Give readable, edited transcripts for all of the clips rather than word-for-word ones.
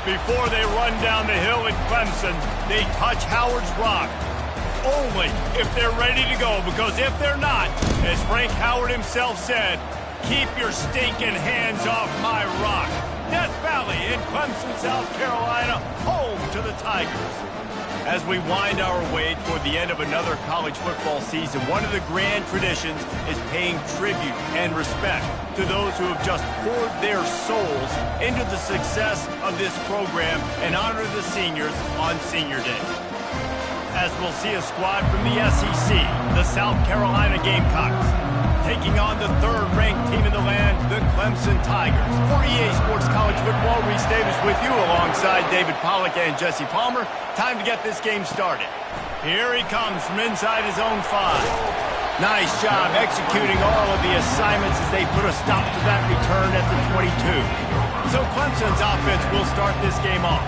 Before they run down the hill at Clemson, they touch Howard's rock. Only if they're ready to go, because if they're not, as Frank Howard himself said, keep your stinking hands off my rock. Death Valley in Clemson, South Carolina, home to the Tigers. As we wind our way toward the end of another college football season, one of the grand traditions is paying tribute and respect to those who have just poured their souls into the success of this program and honor the seniors on Senior Day. As we'll see a squad from the SEC, the South Carolina Gamecocks, taking on the third-ranked team in the land, the Clemson Tigers. For EA Sports College Football, Reese Davis with you alongside David Pollack and Jesse Palmer. Time to get this game started. Here he comes from inside his own 5. Nice job executing all of the assignments as they put a stop to that return at the 22. So Clemson's offense will start this game off.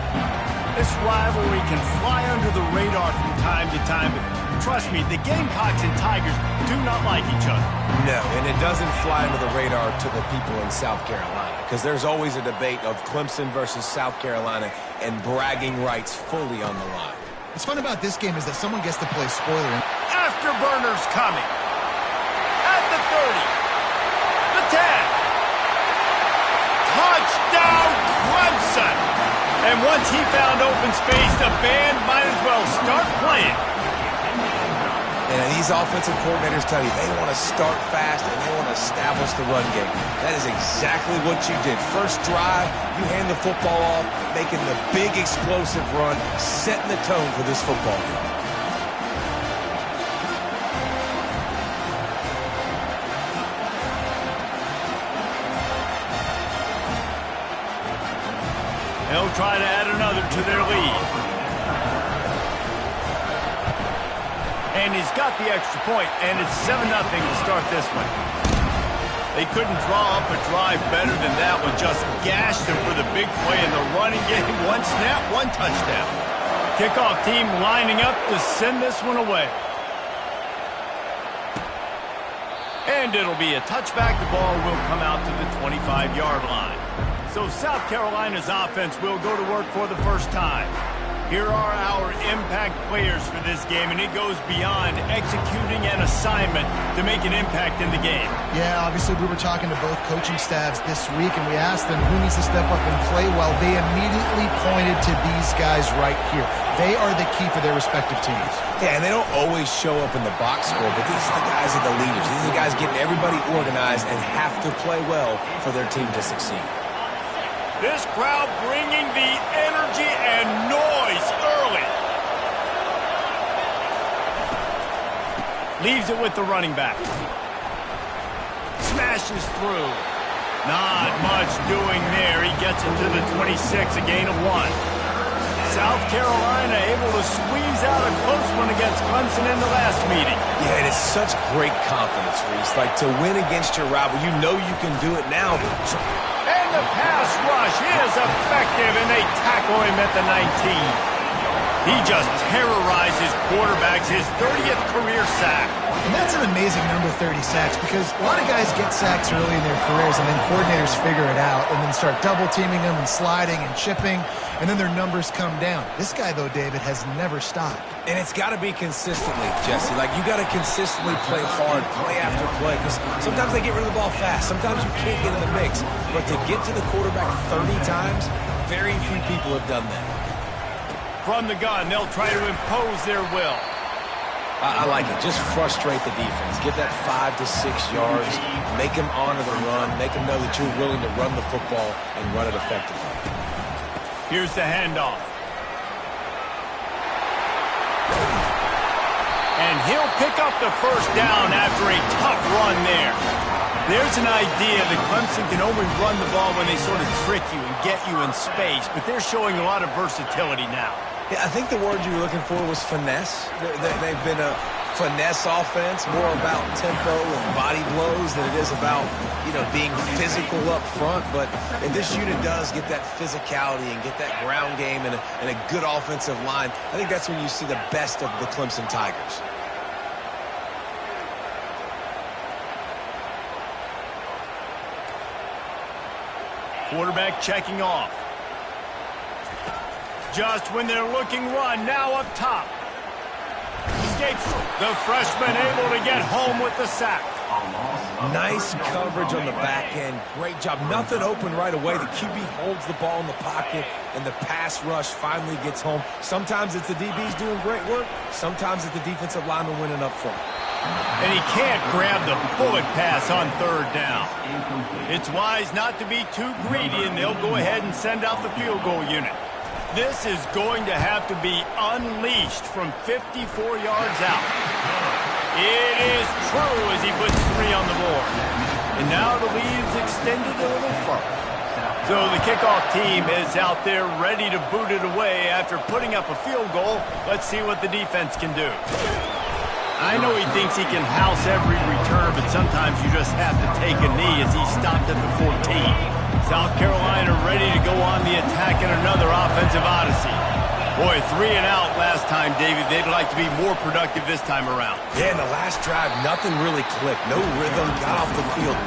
This rivalry can fly under the radar from time to time, but trust me, the Gamecocks and Tigers do not like each other. No, and it doesn't fly under the radar to the people in South Carolina, because there's always a debate of Clemson versus South Carolina and bragging rights fully on the line. What's fun about this game is that someone gets to play spoiler. Afterburners coming. At the 30. The 10. Touchdown, Clemson! And once he found open space, the band might as well start playing. And these offensive coordinators tell you they want to start fast and they want to establish the run game. That is exactly what you did. First drive, you hand the football off, making the big explosive run, setting the tone for this football game. They'll try to add another to their lead. And he's got the extra point, and it's 7-0 to start this one. They couldn't draw up a drive better than that one. Just gashed them for the big play in the running game. One snap, one touchdown. Kickoff team lining up to send this one away. And it'll be a touchback. The ball will come out to the 25-yard line. So South Carolina's offense will go to work for the first time. Here are our impact players for this game, and it goes beyond executing an assignment to make an impact in the game. Yeah, obviously we were talking to both coaching staffs this week, and we asked them who needs to step up and play well. They immediately pointed to these guys right here. They are the key for their respective teams. Yeah, and they don't always show up in the box score, but these are the guys that are the leaders. These are the guys getting everybody organized and have to play well for their team to succeed. This crowd bringing the energy and noise early. Leaves it with the running back. Smashes through. Not much doing there. He gets it to the 26, a gain of 1. South Carolina able to squeeze out a close one against Clemson in the last meeting. Yeah, and it's such great confidence, Reese. Like, to win against your rival, you know you can do it now. And the pass rush is effective, and they tackle him at the 19. He just terrorizes quarterbacks, his 30th career sack. And that's an amazing number, 30 sacks, because a lot of guys get sacks early in their careers, and then coordinators figure it out and then start double-teaming them and sliding and chipping, and then their numbers come down. This guy, though, David, has never stopped. And it's got to be consistently, Jesse. Like, you got to consistently play hard, play after play, because sometimes they get rid of the ball fast. Sometimes you can't get in the mix. But to get to the quarterback 30 times, very few people have done that. From the gun, they'll try to impose their will. I like it. Just frustrate the defense. Get that 5 to 6 yards. Make them honor the run. Make them know that you're willing to run the football and run it effectively. Here's the handoff. And he'll pick up the first down after a tough run there. There's an idea that Clemson can only run the ball when they sort of trick you and get you in space, but they're showing a lot of versatility now. Yeah, I think the word you were looking for was finesse. They've been a finesse offense, more about tempo and body blows than it is about, being physical up front. But if this unit does get that physicality and get that ground game and a good offensive line, I think that's when you see the best of the Clemson Tigers. Quarterback checking off. just when they're looking run, now up top. Escapes the freshman able to get home with the sack. Nice coverage on the back end. Great job. Nothing open right away. The QB holds the ball in the pocket, and the pass rush finally gets home. Sometimes it's the DBs doing great work. Sometimes it's the defensive lineman winning up front. And he can't grab the bullet pass on third down. It's wise not to be too greedy, and they'll go ahead and send out the field goal unit. This is going to have to be unleashed from 54 yards out. It is true as he puts 3 on the board. And now the lead's extended a little further. So the kickoff team is out there ready to boot it away after putting up a field goal. Let's see what the defense can do. I know he thinks he can house every return, but sometimes you just have to take a knee as he stopped at the 14. South Carolina ready to go on the attack in another offensive odyssey. Boy, 3 and out last time, David. They'd like to be more productive this time around. Yeah, in the last drive, nothing really clicked. No rhythm, got off the field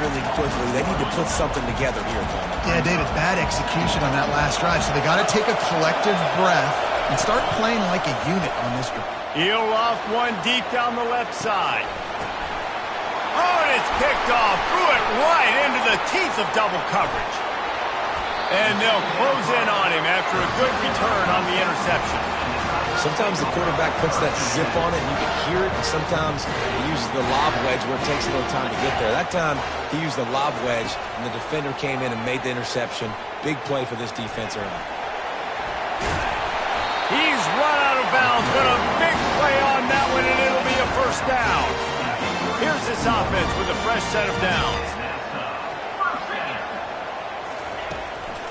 really quickly. They need to put something together here, Coleman. Yeah, David, bad execution on that last drive, so they got to take a collective breath and start playing like a unit on this drive. He'll off one deep down the left side. Oh, and it's picked off. Threw it right into the teeth of double coverage. And they'll close in on him after a good return on the interception. Sometimes the quarterback puts that zip on it, and you can hear it. And sometimes he uses the lob wedge where it takes a little time to get there. That time, he used the lob wedge, and the defender came in and made the interception. Big play for this defense early. He's run out of bounds, but a big play on that one, and it'll be a first down. Here's this offense with a fresh set of downs.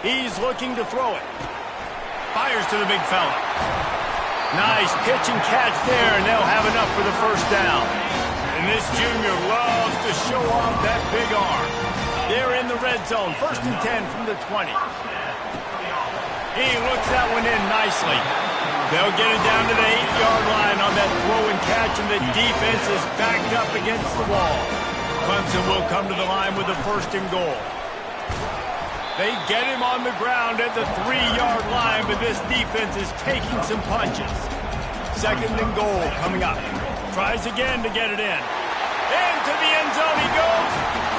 He's looking to throw it. Fires to the big fella. Nice pitch and catch there, and they'll have enough for the first down. And this junior loves to show off that big arm. They're in the red zone, 1st and 10 from the 20. He looks that one in nicely. They'll get it down to the 8-yard line on that throw and catch, and the defense is backed up against the wall. Clemson will come to the line with a 1st and goal. They get him on the ground at the 3-yard line, but this defense is taking some punches. 2nd and goal coming up. Tries again to get it in. Into the end zone he goes.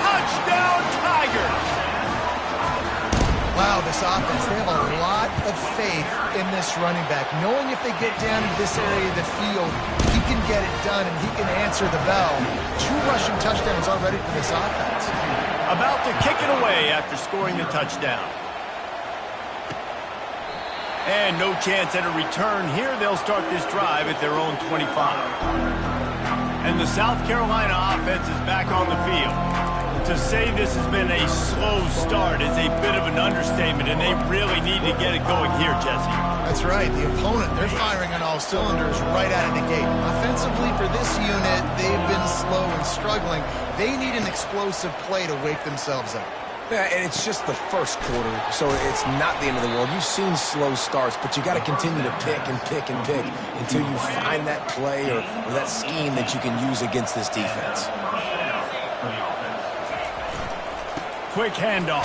Touchdown, Tigers! Wow, this offense, they have a lot of faith in this running back, knowing if they get down to this area of the field, he can get it done and he can answer the bell. 2 rushing touchdowns already for this offense. About to kick it away after scoring the touchdown. And no chance at a return here. They'll start this drive at their own 25. And the South Carolina offense is back on the field. To say this has been a slow start is a bit of an understatement, and they really need to get it going here, Jesse. That's right. The opponent, they're firing on all cylinders right out of the gate. Offensively, for this unit, they've been slow and struggling. They need an explosive play to wake themselves up. Yeah, and it's just the first quarter, so it's not the end of the world. You've seen slow starts, but you got to continue to pick and pick and pick until you find that play or that scheme that you can use against this defense. Quick handoff.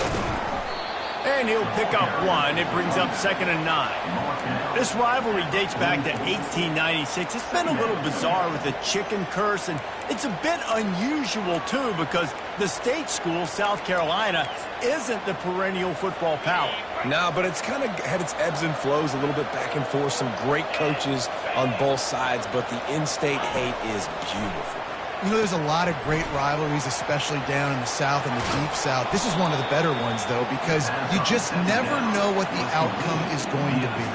And he'll pick up 1. It brings up 2nd and 9. This rivalry dates back to 1896. It's been a little bizarre with the chicken curse, and it's a bit unusual, too, because the state school, South Carolina, isn't the perennial football power. No, but it's kind of had its ebbs and flows, a little bit back and forth. Some great coaches on both sides, but the in-state hate is beautiful. You know, there's a lot of great rivalries, especially down in the South and the Deep South. This is one of the better ones, though, because you just never know what the outcome is going to be.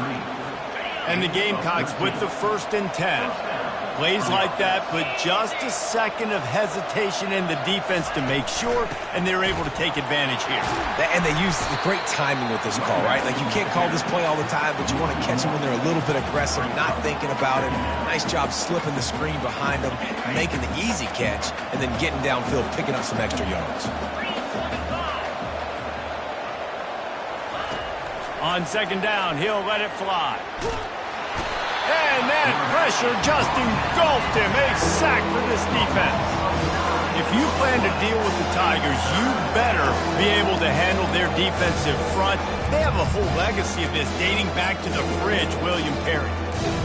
And the Gamecocks with the 1st and 10. Plays like that, but just a second of hesitation in the defense to make sure, and they're able to take advantage here. And they use the great timing with this call, right? Like, you can't call this play all the time, but you want to catch them when they're a little bit aggressive, not thinking about it. Nice job slipping the screen behind them, making the easy catch, and then getting downfield, picking up some extra yards. On 2nd down, he'll let it fly. And that pressure just engulfed him. A sack for this defense. If you plan to deal with the Tigers, you better be able to handle their defensive front. They have a whole legacy of this dating back to the fridge, William Perry.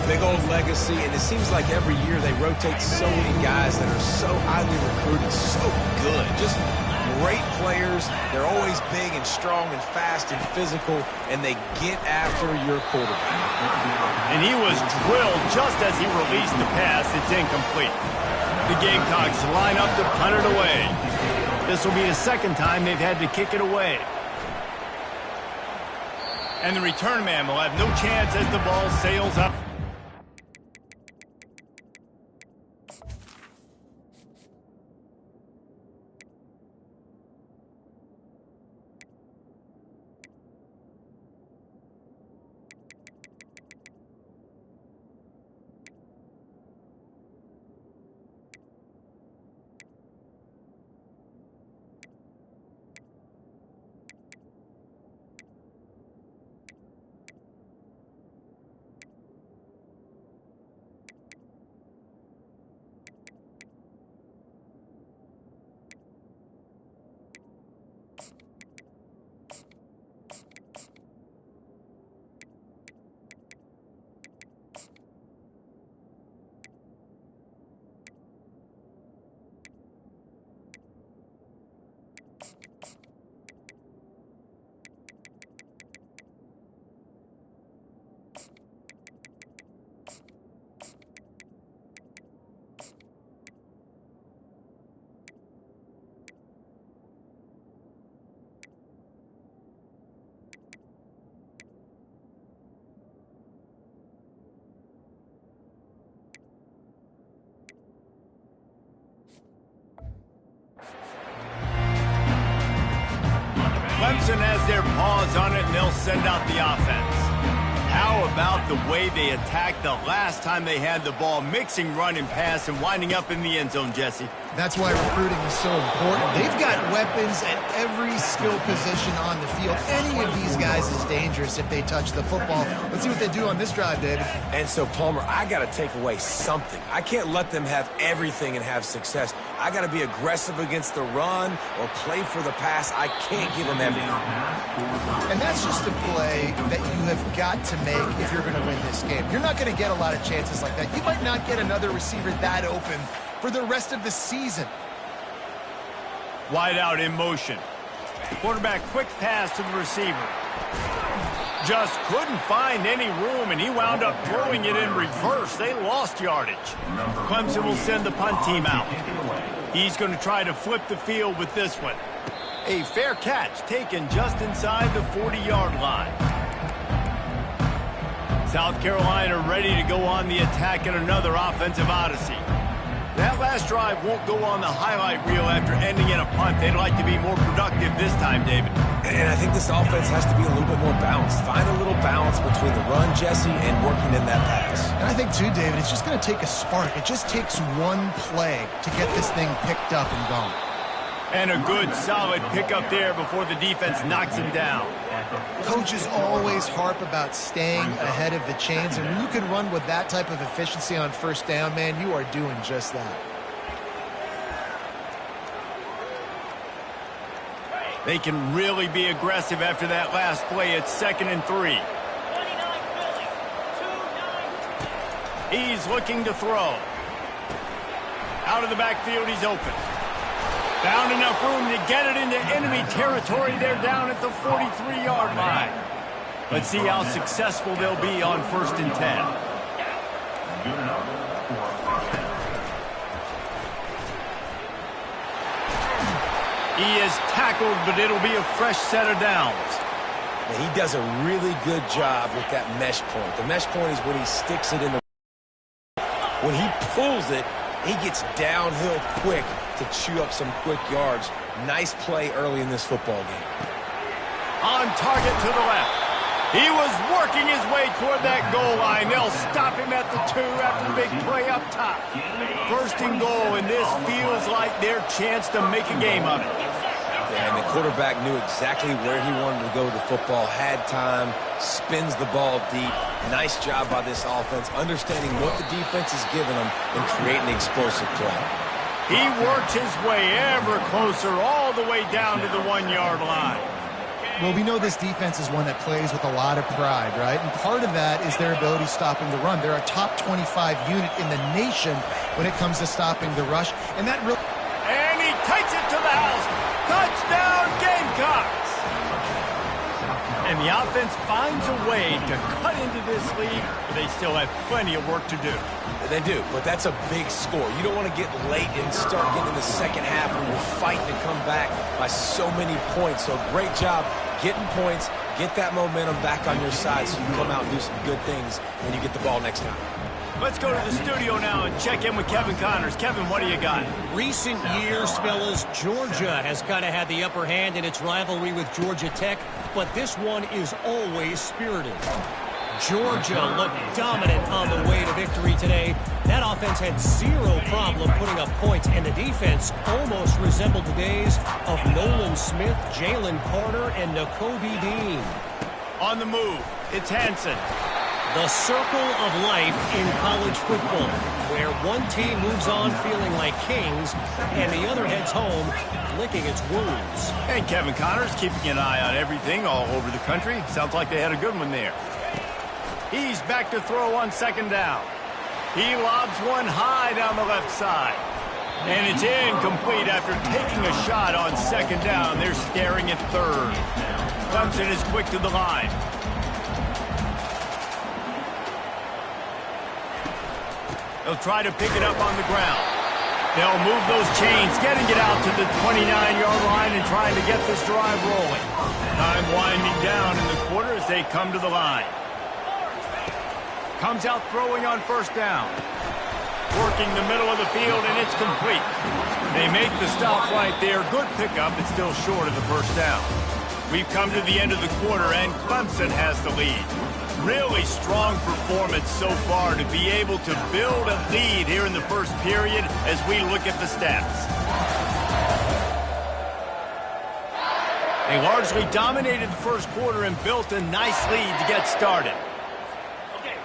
Big old legacy, and it seems like every year they rotate so many guys that are so highly recruited, so good. Just great players. They're always big and strong and fast and physical, and they get after your quarterback. And he was drilled just as he released the pass. It's incomplete. The Gamecocks line up to punt it away. This will be the second time they've had to kick it away. And the return man will have no chance as the ball sails up. Clemson has their paws on it, and they'll send out the offense. How about the way they attacked the last time they had the ball, mixing run and pass and winding up in the end zone, Jesse? That's why recruiting is so important. They've got weapons at every skill position on the field. Any of these guys is dangerous if they touch the football. Let's see what they do on this drive, David. And so, Palmer, I got to take away something. I can't let them have everything and have success. I got to be aggressive against the run or play for the pass. I can't give them everything. And that's just a play that you have got to make if you're going to win this game. You're not going to get a lot of chances like that. You might not get another receiver that open for the rest of the season. Wide out in motion. Quarterback quick pass to the receiver. Just couldn't find any room, and he wound up throwing it in reverse. They lost yardage. Clemson will send the punt team out. He's going to try to flip the field with this one. A fair catch taken just inside the 40-yard line. South Carolina ready to go on the attack in another offensive odyssey. That last drive won't go on the highlight reel after ending in a punt. They'd like to be more productive this time, David. And I think this offense has to be a little bit more balanced. Find a little balance between the run, Jesse, and working in that pass. And I think, too, David, it's just going to take a spark. It just takes one play to get this thing picked up and going. And a good, solid pickup there before the defense knocks him down. Coaches always harp about staying ahead of the chains, and when you can run with that type of efficiency on first down, man, you are doing just that. They can really be aggressive after that last play. It's 2nd and 3. He's looking to throw. Out of the backfield, he's open. Found enough room to get it into enemy territory. They're down at the 43-yard line. Let's see how successful they'll be on 1st and 10. He is tackled, but it'll be a fresh set of downs. And he does a really good job with that mesh point. The mesh point is when he sticks it in the... When he pulls it, he gets downhill quick to chew up some quick yards. Nice play early in this football game. On target to the left. He was working his way toward that goal line. They'll stop him at the 2 after the big play up top. 1st and goal, and this feels like their chance to make a game of it. Yeah, and the quarterback knew exactly where he wanted to go with the football, had time, spins the ball deep. Nice job by this offense, understanding what the defense is giving them and creating explosive play. He works his way ever closer all the way down to the 1-yard line. Well, we know this defense is one that plays with a lot of pride, right? And part of that is their ability stopping the run. They're a top 25 unit in the nation when it comes to stopping the rush. And that really... And he takes it to the house. Touchdown, Gamecocks! And the offense finds a way to cut into this lead, but they still have plenty of work to do. They do, but that's a big score. You don't want to get late and start getting in the second half when you're fighting to come back by so many points. So great job getting points, get that momentum back on your side so you can come out and do some good things when you get the ball next time. Let's go to the studio now and check in with Kevin Connors. Kevin, what do you got? Recent years, fellas, Georgia has kind of had the upper hand in its rivalry with Georgia Tech, but this one is always spirited. Georgia looked dominant on the way to victory today. That offense had zero problem putting up points, and the defense almost resembled the days of Nolan Smith, Jalen Carter, and Nakobe Dean. On the move, it's Hansen. The circle of life in college football, where one team moves on feeling like kings, and the other heads home licking its wounds. And Kevin Connors keeping an eye on everything all over the country. Sounds like they had a good one there. He's back to throw on second down. He lobs one high down the left side. And it's incomplete after taking a shot on second down. They're staring at third. Clemson is quick to the line. They'll try to pick it up on the ground. They'll move those chains, getting it out to the 29-yard line and trying to get this drive rolling. Time winding down in the quarter as they come to the line. Comes out throwing on first down. Working the middle of the field, and it's complete. They make the stop right there. Good pickup, but still short of the first down. We've come to the end of the quarter, and Clemson has the lead. Really strong performance so far to be able to build a lead here in the first period as we look at the stats. They largely dominated the first quarter and built a nice lead to get started.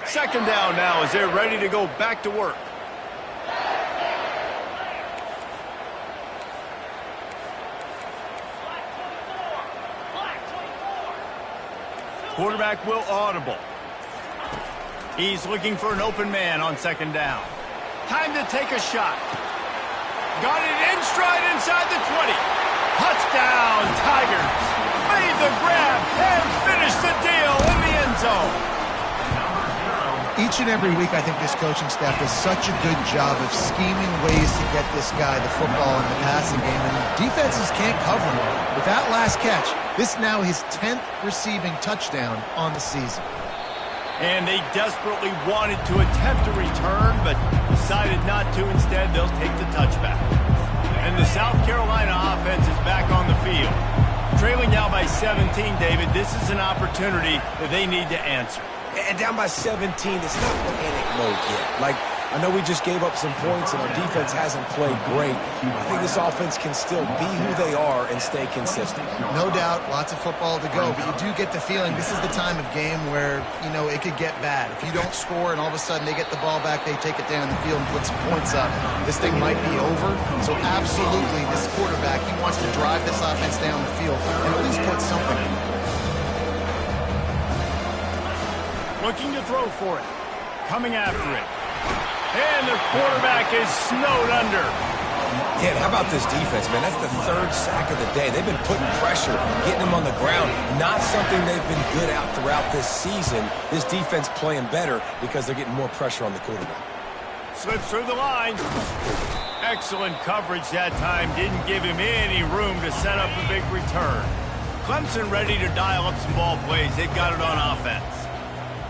Second down now as they're ready to go back to work. Quarterback will audible. He's looking for an open man on second down. Time to take a shot. Got it in stride inside the 20. Touchdown, Tigers. Made the grab and finished the deal in the end zone. Each and every week, I think this coaching staff does such a good job of scheming ways to get this guy the football in the passing game, and defenses can't cover him. With that last catch, this is now his 10th receiving touchdown on the season. And they desperately wanted to attempt a return, but decided not to. Instead, they'll take the touchback. And the South Carolina offense is back on the field. Trailing now by 17, David, this is an opportunity that they need to answer. And down by 17, it's not panic mode yet. Like, I know we just gave up some points and our defense hasn't played great. I think this offense can still be who they are and stay consistent. No doubt, lots of football to go, but you do get the feeling this is the time of game where, you know, it could get bad. If you don't score and all of a sudden they get the ball back, they take it down the field and put some points up, this thing might be over. So absolutely, this quarterback, he wants to drive this offense down the field and at least put something in. Looking to throw for it. Coming after it. And the quarterback is snowed under. Yeah, how about this defense, man? That's the third sack of the day. They've been putting pressure, getting them on the ground. Not something they've been good at throughout this season. This defense playing better because they're getting more pressure on the quarterback. Slips through the line. Excellent coverage that time. Didn't give him any room to set up a big return. Clemson ready to dial up some ball plays. They've got it on offense.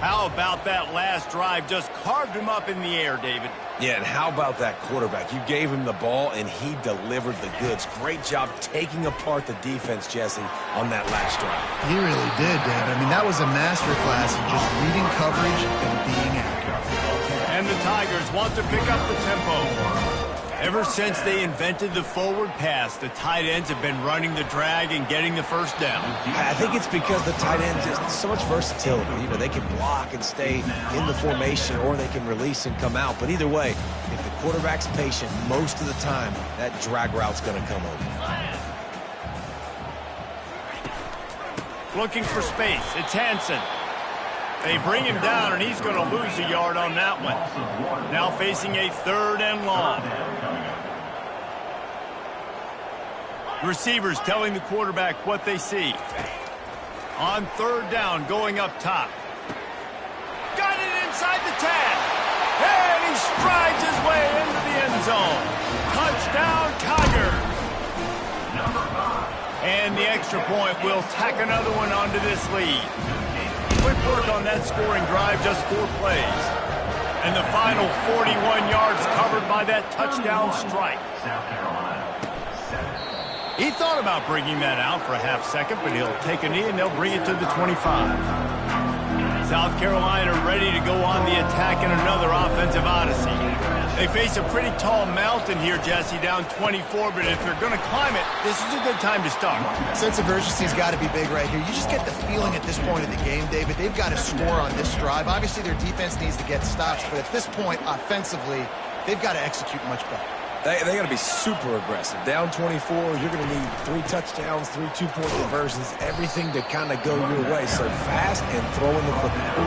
How about that last drive? Just carved him up in the air, David. Yeah, and how about that quarterback? You gave him the ball, and he delivered the goods. Great job taking apart the defense, Jesse, on that last drive. He really did, David. I mean, that was a masterclass in just reading coverage and being accurate. And the Tigers want to pick up the tempo. Ever since they invented the forward pass, the tight ends have been running the drag and getting the first down. I think it's because the tight ends just so much versatility. You know, they can block and stay in the formation, or they can release and come out. But either way, if the quarterback's patient, most of the time, that drag route's going to come open. Looking for space. It's Hansen. They bring him down, and he's going to lose a yard on that one. Now facing a 3rd and long. Receivers telling the quarterback what they see. On 3rd down, going up top. Got it inside the 10. And he strides his way into the end zone. Touchdown, Tigers. And the extra point will tack another one onto this lead. Quick work on that scoring drive, just 4 plays. And the final 41 yards covered by that touchdown strike. He thought about bringing that out for a half second, but he'll take a knee and they'll bring it to the 25. South Carolina ready to go on the attack in another offensive odyssey. They face a pretty tall mountain here, Jesse, down 24, but if they're going to climb it, this is a good time to start. Sense of urgency's got to be big right here. You just get the feeling at this point of the game, David, they've got to score on this drive. Obviously, their defense needs to get stops, but at this point, offensively, they've got to execute much better. They got to be super aggressive. Down 24, you're going to need 3 touchdowns, 3 two-point conversions, everything to kind of go your way. So fast and throwing the football.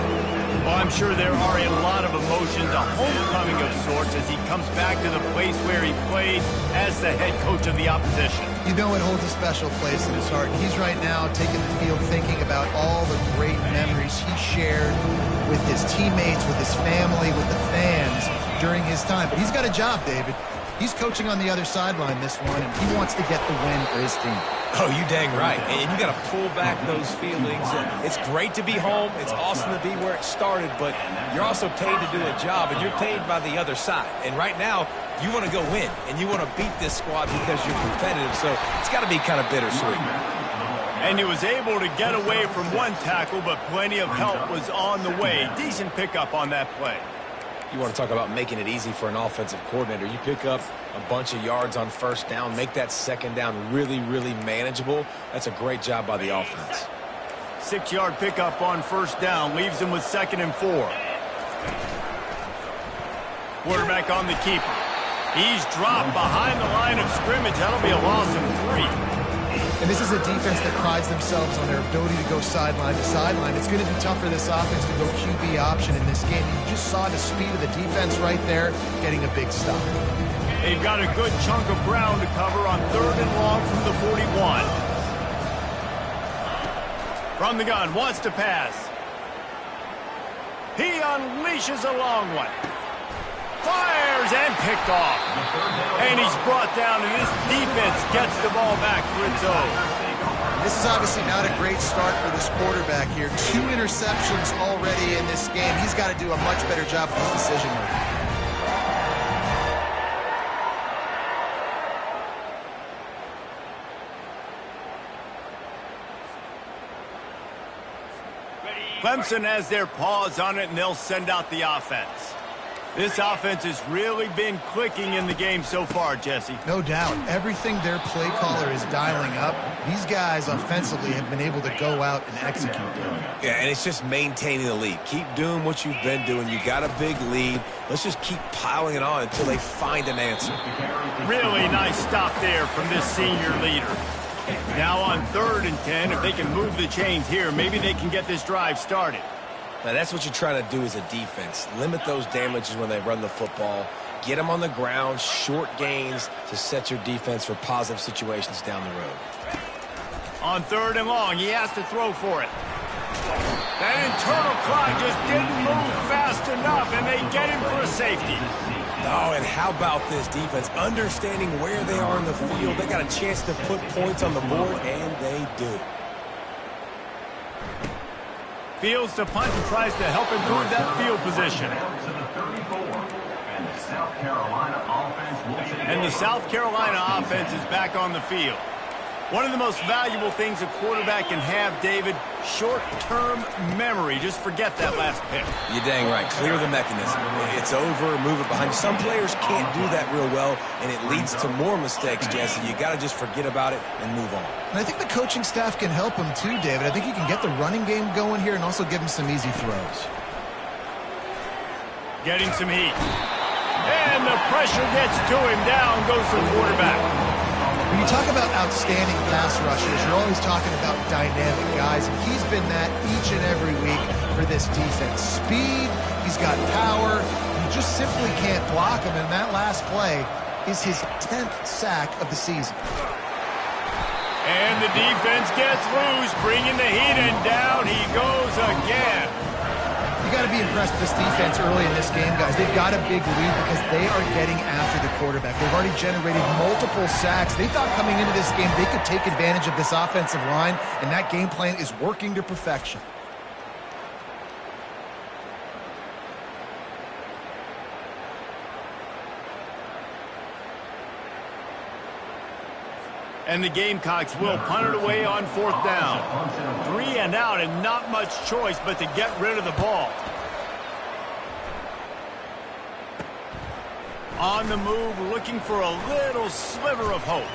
Well, I'm sure there are a lot of emotions, a homecoming of sorts, as he comes back to the place where he played as the head coach of the opposition. You know it holds a special place in his heart. He's right now taking the field thinking about all the great memories he shared with his teammates, with his family, with the fans during his time. But he's got a job, David. He's coaching on the other sideline this one, and he wants to get the win for his team. Oh, you dang right. And you got to pull back those feelings. It's great to be home. It's awesome to be where it started, but you're also paid to do a job, and you're paid by the other side. And right now, you want to go win, and you want to beat this squad because you're competitive, so it's got to be kind of bittersweet. And he was able to get away from one tackle, but plenty of help was on the way. Decent pickup on that play. You want to talk about making it easy for an offensive coordinator. You pick up a bunch of yards on 1st down, make that 2nd down really, really manageable. That's a great job by the offense. 6-yard pickup on 1st down, leaves him with 2nd and 4. Quarterback on the keeper. He's dropped behind the line of scrimmage. That'll be a loss of 3. And this is a defense that prides themselves on their ability to go sideline to sideline. It's going to be tough for this offense to go QB option in this game. You just saw the speed of the defense right there, getting a big stop. They've got a good chunk of ground to cover on 3rd and long from the 41. From the gun, wants to pass. He unleashes a long one. Fires and picked off. And he's brought down, and this defense gets the ball back for its own. This is obviously not a great start for this quarterback here. 2 interceptions already in this game. He's got to do a much better job with his decision making. Clemson has their paws on it, and they'll send out the offense. This offense has really been clicking in the game so far, Jesse. No doubt. Everything their play caller is dialing up, these guys offensively have been able to go out and execute. Yeah, and it's just maintaining the lead. Keep doing what you've been doing. You got a big lead. Let's just keep piling it on until they find an answer. Really nice stop there from this senior leader. Now on 3rd and 10, if they can move the chains here, maybe they can get this drive started. Now, that's what you're trying to do as a defense. Limit those damages when they run the football. Get them on the ground, short gains to set your defense for positive situations down the road. On 3rd and long, he has to throw for it. That internal clock just didn't move fast enough, and they get him for a safety. Oh, and how about this defense? Understanding where they are in the field. They got a chance to put points on the board, and they do. Fields to punt and tries to help improve that field position. And the South Carolina offense is back on the field. One of the most valuable things a quarterback can have, David, short-term memory. Just forget that last pick. You're dang right. Clear the mechanism. It's over, move it behind you. Some players can't do that real well, and it leads to more mistakes, Jesse. You got to just forget about it and move on. And I think the coaching staff can help him too, David. I think he can get the running game going here and also give him some easy throws. Getting some heat. And the pressure gets to him. Down goes the quarterback. When you talk about outstanding pass rushers, you're always talking about dynamic guys, and he's been that each and every week for this defense. Speed, he's got power, you just simply can't block him, and that last play is his 10th sack of the season. And the defense gets loose, bringing the heat, and down he goes again. You got to be impressed with this defense early in this game, guys. They've got a big lead because they are getting after the quarterback. They've already generated multiple sacks. They thought coming into this game they could take advantage of this offensive line, and that game plan is working to perfection. And the Gamecocks will punt it away on 4th down. 3 and out, and not much choice but to get rid of the ball. On the move, looking for a little sliver of hope.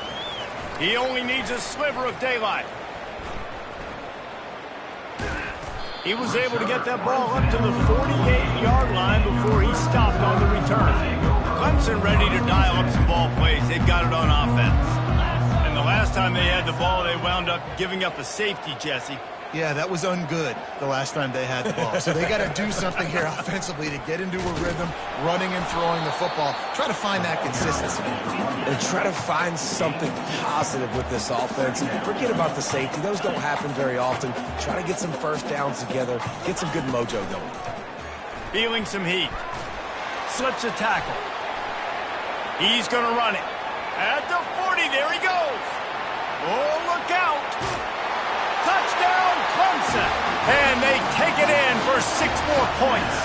He only needs a sliver of daylight. He was able to get that ball up to the 48-yard line before he stopped on the return. Clemson ready to dial up some ball plays. They've got it on offense. And the last time they had the ball, they wound up giving up a safety, Jesse. Yeah, that was ungood the last time they had the ball. So they got to do something here offensively to get into a rhythm, running and throwing the football. Try to find that consistency. And try to find something positive with this offense. And forget about the safety. Those don't happen very often. Try to get some first downs together. Get some good mojo going. Feeling some heat. Slips a tackle. He's going to run it. At the 40, there he goes. Oh, look out. Touchdown, Clemson. And they take it in for 6 more points.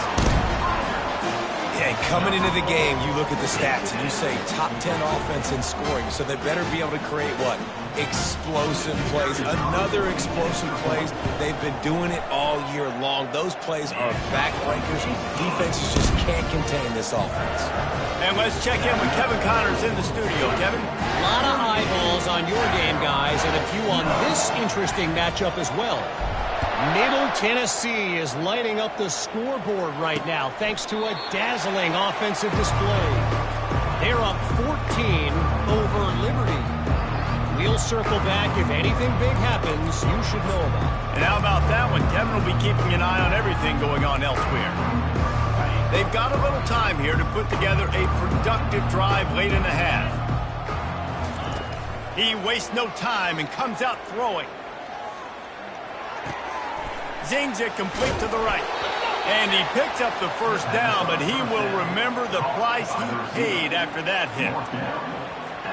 Yeah, coming into the game, you look at the stats and you say top 10 offense in scoring, so they better be able to create what? Explosive plays. Another explosive plays. They've been doing it all year long. Those plays are backbreakers. Defenses just can't contain this offense. And let's check in with Kevin Connors in the studio. Kevin? A lot of eyeballs on your game, guys, and a few on this interesting matchup as well. Middle Tennessee is lighting up the scoreboard right now thanks to a dazzling offensive display. They're up 14 over Liberty. We'll circle back. If anything big happens, you should know about it. And how about that one? Kevin will be keeping an eye on everything going on elsewhere. They've got a little time here to put together a productive drive late in the half. He wastes no time and comes out throwing. Zings it complete to the right. And he picks up the first down, but he will remember the price he paid after that hit.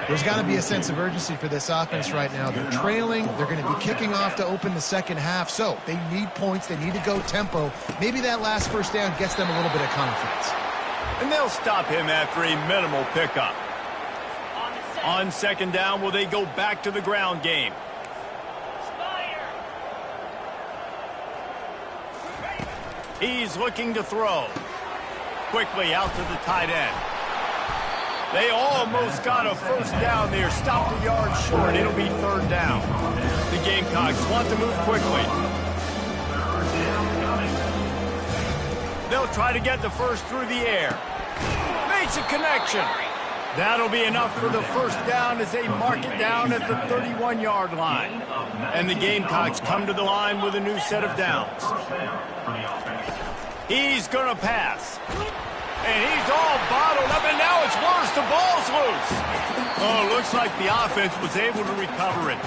There's got to be a sense of urgency for this offense right now. They're trailing. They're going to be kicking off to open the second half. So they need points. They need to go tempo. Maybe that last first down gets them a little bit of confidence. And they'll stop him after a minimal pickup. On second down, will they go back to the ground game? He's looking to throw. Quickly out to the tight end. They almost got a first down there. Stopped a yard short. It'll be 3rd down. The Gamecocks want to move quickly. They'll try to get the first through the air. Makes a connection. That'll be enough for the first down as they mark it down at the 31-yard line. And the Gamecocks come to the line with a new set of downs. He's going to pass. And he's all bottled up, and now it's worse. The ball's loose. Oh, looks like the offense was able to recover it.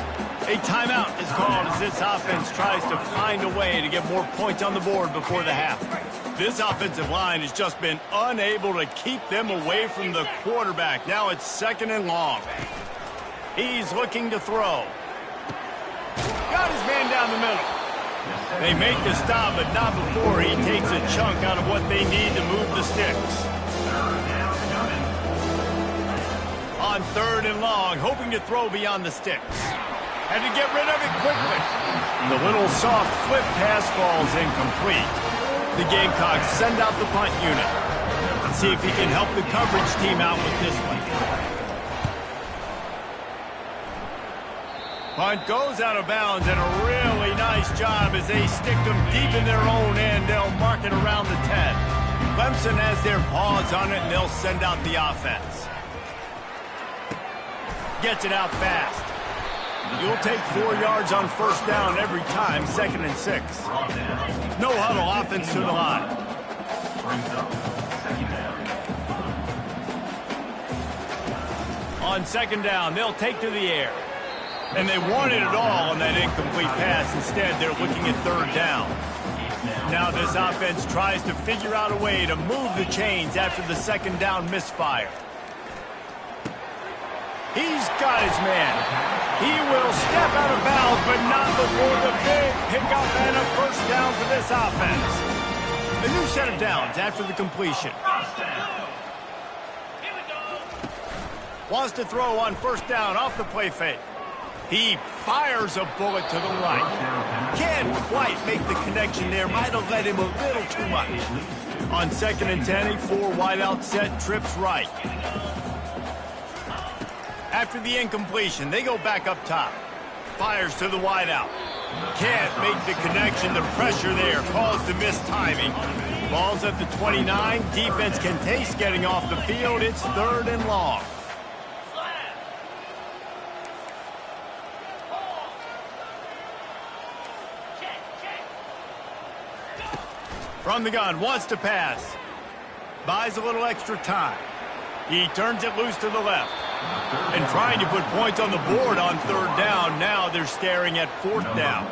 A timeout is called as this offense tries to find a way to get more points on the board before the half. This offensive line has just been unable to keep them away from the quarterback. Now it's 2nd and long. He's looking to throw. Got his man down the middle. They make the stop, but not before he takes a chunk out of what they need to move the sticks. On 3rd and long, hoping to throw beyond the sticks. Had to get rid of it quickly. The little soft flip pass falls incomplete. The Gamecocks send out the punt unit. Let's see if he can help the coverage team out with this one. Punt goes out of bounds, and a really nice job as they stick them deep in their own end. They'll mark it around the 10. Clemson has their paws on it, and they'll send out the offense. Gets it out fast. You'll take 4 yards on first down every time, 2nd and 6. No huddle offense to the line. On 2nd down, they'll take to the air. And they wanted it all on that incomplete pass. Instead, they're looking at 3rd down. Now this offense tries to figure out a way to move the chains after the 2nd down misfire. He's got his man. He will step out of bounds, but not before the big pickup and a first down for this offense. A new set of downs after the completion. Wants to throw on 1st down off the play fake. He fires a bullet to the right. Can't quite make the connection there. Might have led him a little too much. On 2nd and 10, a 4 wideout set, trips right. After the incompletion, they go back up top. Fires to the wideout. Can't make the connection. The pressure there caused the mistiming. Ball's at the 29. Defense can taste getting off the field. It's 3rd and long. From the gun, wants to pass. Buys a little extra time. He turns it loose to the left. And trying to put points on the board on 3rd down. Now they're staring at 4th down.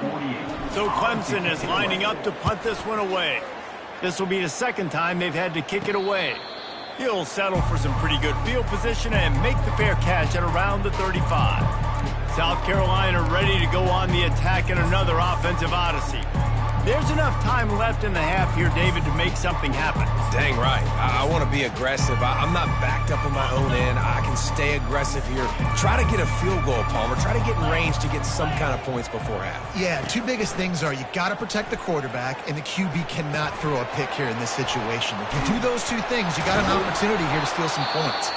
So Clemson is lining up to punt this one away. This will be the 2nd time they've had to kick it away. He'll settle for some pretty good field position and make the fair catch at around the 35. South Carolina ready to go on the attack in another offensive odyssey. There's enough time left in the half here, David, to make something happen. Dang right. I want to be aggressive. I'm not backed up in my own end. I can stay aggressive here. Try to get a field goal, Palmer. Try to get in range to get some kind of points before half. Yeah, 2 biggest things are you got to protect the quarterback, and the QB cannot throw a pick here in this situation. If you do those 2 things, you got an opportunity here to steal some points.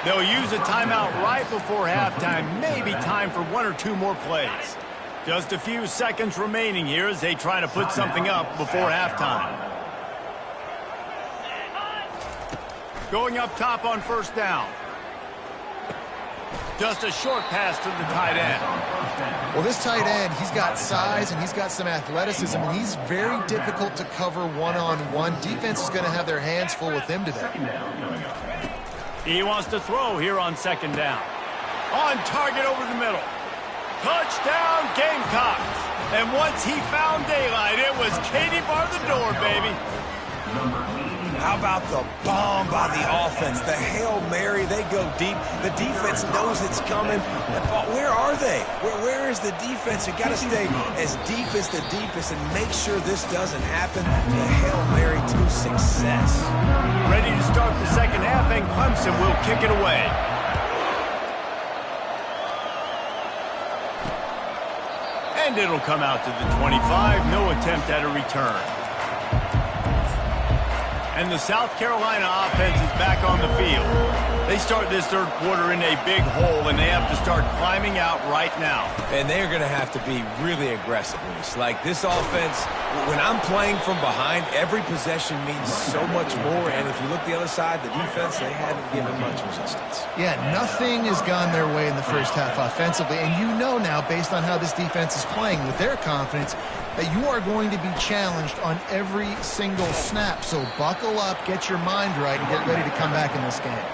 They'll use a timeout right before halftime. Maybe time for 1 or 2 more plays. Just a few seconds remaining here as they try to put something up before halftime. Going up top on 1st down. Just a short pass to the tight end. Well, this tight end, he's got size and he's got some athleticism, and he's very difficult to cover one-on-one. Defense is going to have their hands full with him today. He wants to throw here on 2nd down. On target over the middle. Touchdown, Gamecocks. And once he found daylight, it was Katie bar the door, baby. How about the bomb by the offense? The Hail Mary, they go deep. The defense knows it's coming. But where are they? Where is the defense? You got to stay as deep as the deepest and make sure this doesn't happen. The Hail Mary to success. Ready to start the 2nd half, and Clemson will kick it away. And it'll come out to the 25. No attempt at a return. And the South Carolina offense is back on the field. They start this 3rd quarter in a big hole, and they have to start climbing out right now. And they're going to have to be really aggressive, Reese. Like this offense, when I'm playing from behind, every possession means so much more. And if you look the other side, the defense, they haven't given much resistance. Yeah, nothing has gone their way in the first half offensively. And you know now, based on how this defense is playing with their confidence, that you are going to be challenged on every single snap. So buckle up, get your mind right, and get ready to come back in this game.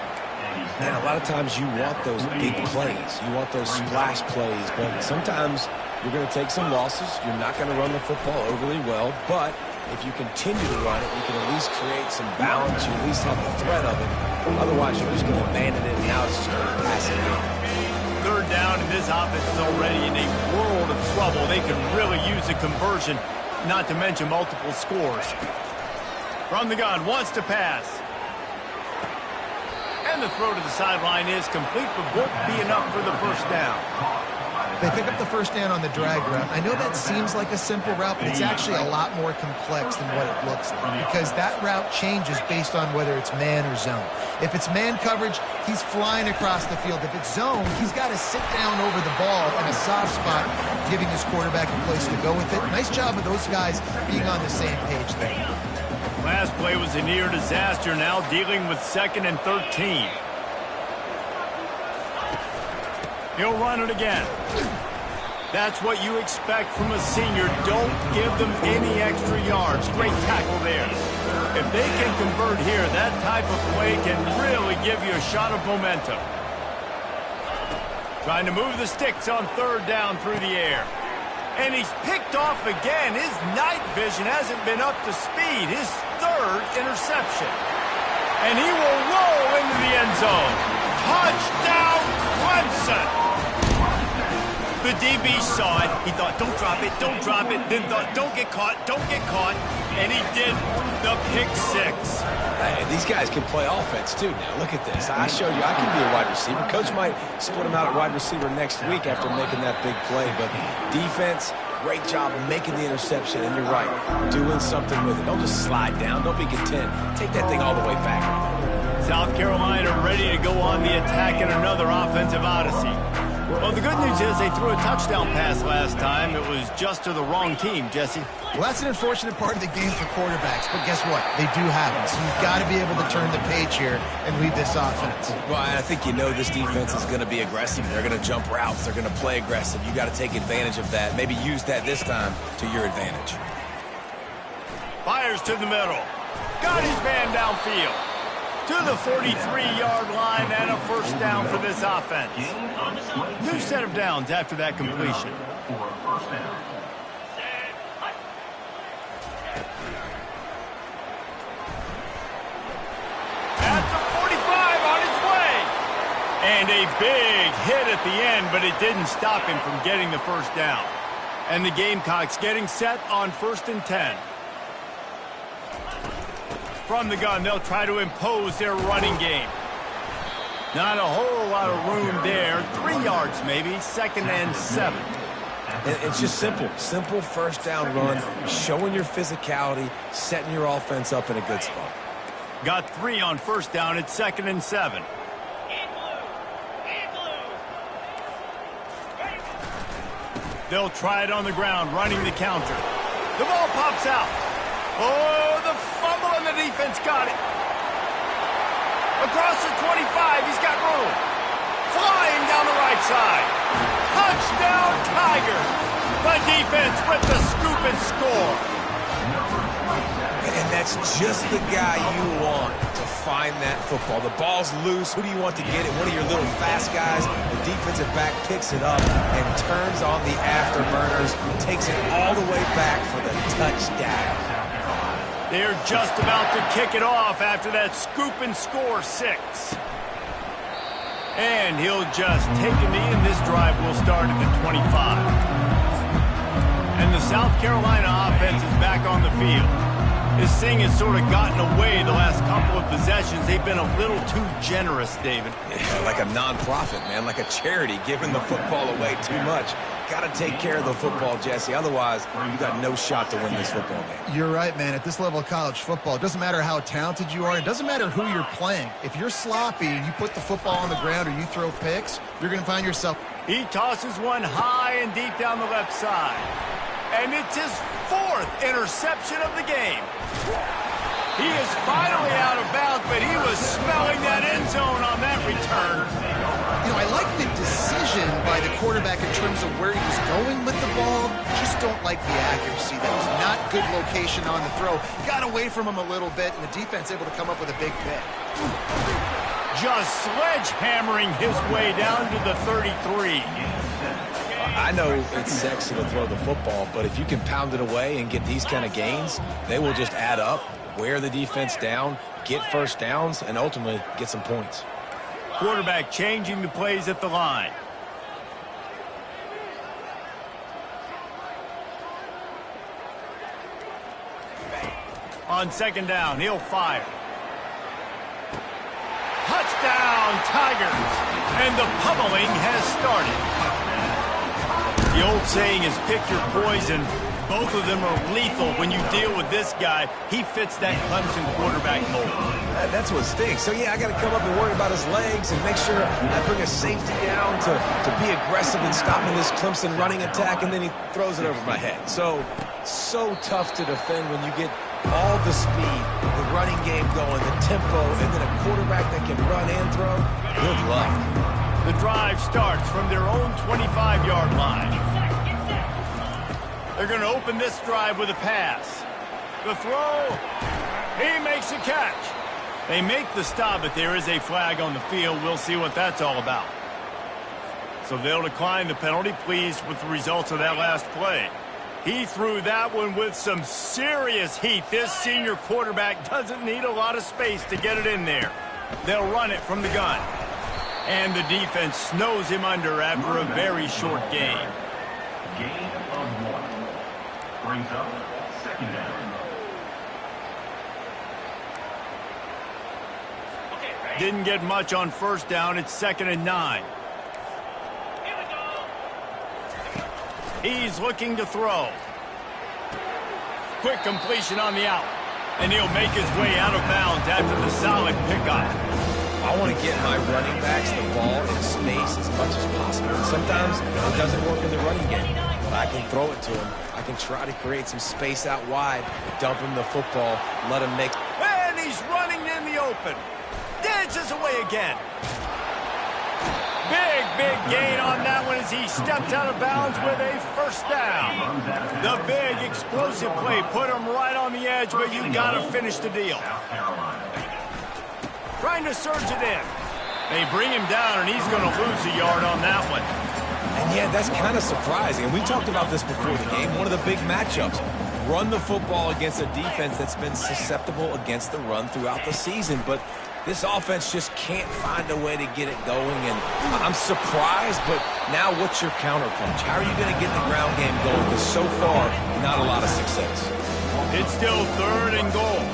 And a lot of times you want those big plays. You want those splash plays. But sometimes you're going to take some losses. You're not going to run the football overly well. But if you continue to run it, you can at least create some balance. You at least have the threat of it. Otherwise, you're just going to abandon it, and now it's just going to pass it in. 3rd down, and this offense is already in a world of trouble. They could really use a conversion, not to mention multiple scores. From the gun, wants to pass. And the throw to the sideline is complete, but won't be enough for the 1st down. They pick up the first down on the drag route. I know that seems like a simple route, but it's actually a lot more complex than what it looks like because that route changes based on whether it's man or zone. If it's man coverage, he's flying across the field. If it's zone, he's got to sit down over the ball in a soft spot, giving his quarterback a place to go with it. Nice job of those guys being on the same page there. Last play was a near disaster, now dealing with 2nd and 13. He'll run it again. That's what you expect from a senior. Don't give them any extra yards. Great tackle there. If they can convert here, that type of play can really give you a shot of momentum. Trying to move the sticks on 3rd down through the air. And he's picked off again. His night vision hasn't been up to speed. His 3rd interception. And he will roll into the end zone. Touchdown, Clemson! The DB saw it. He thought, don't drop it, don't drop it. Then thought, don't get caught, don't get caught. And he did the pick 6. Hey, these guys can play offense, too. Now, look at this. I showed you I can be a wide receiver. Coach might split him out at wide receiver next week after making that big play. But defense, great job of making the interception. And you're right, doing something with it. Don't just slide down. Don't be content. Take that thing all the way back. South Carolina ready to go on the attack in another offensive odyssey. Well, the good news is they threw a touchdown pass last time. It was just to the wrong team, Jesse. Well, that's an unfortunate part of the game for quarterbacks, but guess what? They do happen, so you've got to be able to turn the page here and lead this offense. Well, I think you know this defense is going to be aggressive. They're going to jump routes. They're going to play aggressive. You got to take advantage of that. Maybe use that this time to your advantage. Fires to the middle. Got his man downfield. To the 43-yard line and a first down for this offense. New set of downs after that completion. At the 45 on his way. And a big hit at the end, but it didn't stop him from getting the first down. And the Gamecocks getting set on 1st and 10. From the gun, they'll try to impose their running game. Not a whole lot of room there. 3 yards maybe, 2nd and 7. It's just simple. Simple first down run, showing your physicality, setting your offense up in a good spot. Got 3 on first down. It's 2nd and 7. They'll try it on the ground, running the counter. The ball pops out. Oh, the fumble, and the defense got it. Across the 25, he's got room. Flying down the right side. Touchdown, Tigers. The defense with the scoop and score. And that's just the guy you want to find that football. The ball's loose. Who do you want to get it? One of your little fast guys. The defensive back picks it up and turns on the afterburners. Takes it all the way back for the touchdown. They're just about to kick it off after that scoop and score 6. And he'll just take a knee, and this drive will start at the 25. And the South Carolina offense is back on the field. This thing has sort of gotten away the last couple of possessions. They've been a little too generous, David. Yeah, like a nonprofit, man, like a charity, giving the football away too much. Got to take care of the football, Jesse. Otherwise, you got no shot to win this football game. You're right, man. At this level of college football, it doesn't matter how talented you are. It doesn't matter who you're playing. If you're sloppy and you put the football on the ground or you throw picks, you're going to find yourself. He tosses one high and deep down the left side. And it's his 4th interception of the game. He is finally out of bounds, but he was smelling that end zone on that return. You know, I like the decision by the quarterback in terms of where he was going with the ball. Just don't like the accuracy. That was not good location on the throw. Got away from him a little bit, and the defense able to come up with a big pick. Just sledgehammering his way down to the 33. I know it's sexy to throw the football, but if you can pound it away and get these kind of gains, they will just add up, wear the defense down, get first downs, and ultimately get some points. Quarterback changing the plays at the line. On 2nd down, he'll fire. Touchdown, Tigers! And the pummeling has started. The old saying is pick your poison. Both of them are lethal when you deal with this guy. He fits that Clemson quarterback mold. That's what stinks. So, yeah, I got to come up and worry about his legs and make sure I bring a safety down to be aggressive in stopping this Clemson running attack, and then he throws it over my head. So tough to defend when you get all the speed, the running game going, the tempo, and then a quarterback that can run and throw. Good luck. The drive starts from their own 25-yard line. They're going to open this drive with a pass. The throw. He makes a catch. They make the stop, but there is a flag on the field. We'll see what that's all about. So they'll decline the penalty, pleased with the results of that last play. He threw that one with some serious heat. This senior quarterback doesn't need a lot of space to get it in there. They'll run it from the gun. And the defense snows him under after a very short game. Gain of 1. Brings up 2nd down. Didn't get much on 1st down. It's 2nd and 9. He's looking to throw. Quick completion on the out. And he'll make his way out of bounds after the solid pickup. I want to get my running backs the ball in space as much as possible. And sometimes it doesn't work in the running game. But I can throw it to him. I can try to create some space out wide, dump him the football, let him make... And he's running in the open. Dances away again. Big gain on that one as he steps out of bounds with a 1st down. The big explosive play put him right on the edge, but you got to finish the deal. Trying to surge it in. They bring him down, and he's going to lose a yard on that one. And, yeah, that's kind of surprising. And we talked about this before the game. One of the big matchups. Run the football against a defense that's been susceptible against the run throughout the season. But this offense just can't find a way to get it going. And I'm surprised, but now what's your counterpunch? How are you going to get the ground game going? Because so far, not a lot of success. It's still 3rd and goal.